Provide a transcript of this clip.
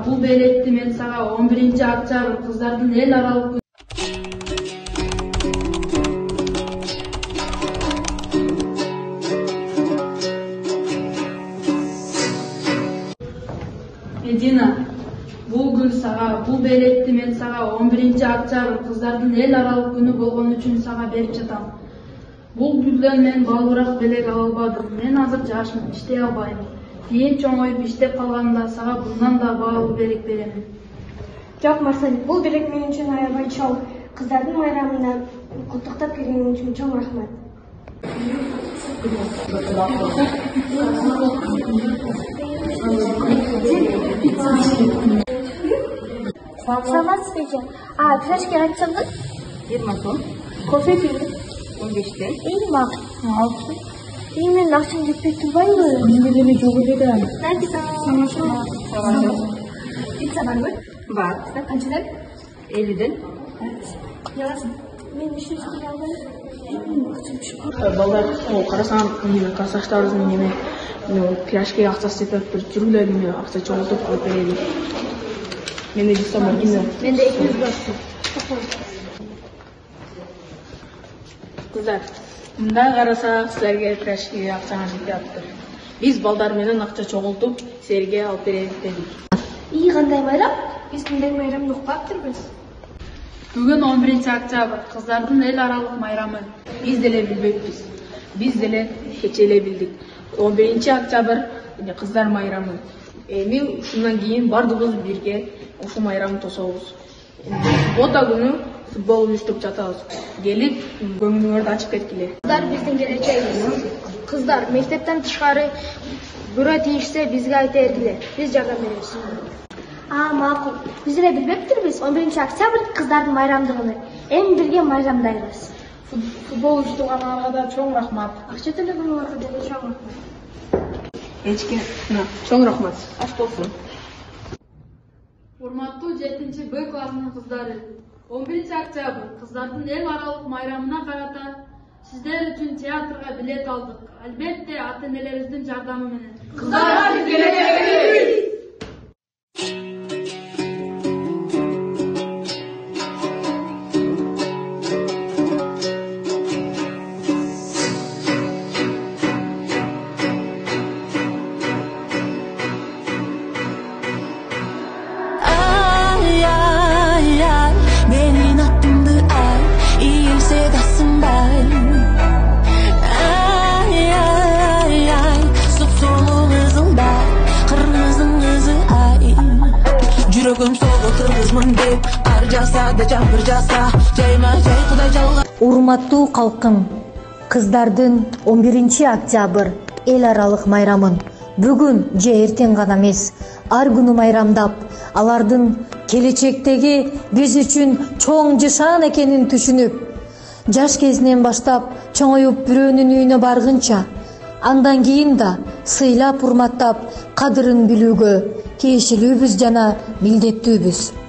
бул белекти мен сага 11-октябрь кыздардын эл аралык Медина, бул гүл сага, бул белекти мен сага 11-октябрь кыздардын эл аралык күнү болгон үчүн сага берип жатам. Бул гүлдөн мен балбырак белек ала албадым. Мен азыр жашмын, иштей албайм. Кийин чоңоюп иштеп калганда сага bundan да баалуу белек берем. Жок, Марсель, бул белек мен үчүн аябай чоң. Кыздардын майрамына куттуктап келгениң үчүн чоң рахмат. Саламатсыз бекен. Пирожки кантчалды? 20 сом. Кофе пейли? 15 тен. Эң макул. 6. Мен акчам жетпей турбайбы? Менде деле жок эле. Пицца барбы? Бар. Канчадан? 50ден. Яласың. Мен 3 келе албайм. Балдар, карасаң, кассаштарыбыздын неме пирожки акчасы жетпептир. Жүргүлө эми акча чогултуп алып берели. Менде жусам бар. Менде 200 бар. Кыздар, мындай карасак, силерге пирожки акчаңыз жетиптир. Биз балдар менен акча чогултуп, силерге алып берели дедик. Кандай майрам? Биз мындай майрамды укпаптырбыз. Бүгүн 11-октябрь кыздардын эл аралык майрамы. Биз деле билбеппиз. Биз деле кече эле билдик. 11-октябрь кыздар майрамы. Эми ушундан кийин бардыгыбыз бирге ушул майрамды тособуз. Суббота күнү футбол уюштуруп жатабыз. Келип, көңүлүңөрдү ачып кеткиле. Кыздар биздин келечегибиз. Кыздар мектептен тышкары бирөө тийишсе бизге айта бергиле. Биз жардам беребиз. Макул. Биз эле билбептирбиз 11-октябрь кыздардын майрамдыгын. Эми бирге майрамдайбыз. Футбол уюштурганга да чоң рахмат. Акча төлөгөнгөргө деле чоң рахмат. Эчке, чоң рахмат. Аш болсун. Урматтуу 7-Б классынын кыздары, 11-октябрь кыздардын эл аралык майрамына карата сиздер үчүн театрга билет алдык. Албетте ата-энелерибиздин жардамы менен. Кыздар биз келечегибиз. Урматтуу калкым, кыздардын 11-октябрь эл аралык майрамын бүгүн же эртең гана эмес, ар күнү майрамдап, алардын келечектеги биз үчүн чоң жышаан экенин түшүнүп, жаш кезинен баштап чоңоюп бирөөнүн үйүнө баргынча, андан кийин да сыйлап урматтап, кадырын билүүгө тиешелүүбүз жана милдеттүүбүз.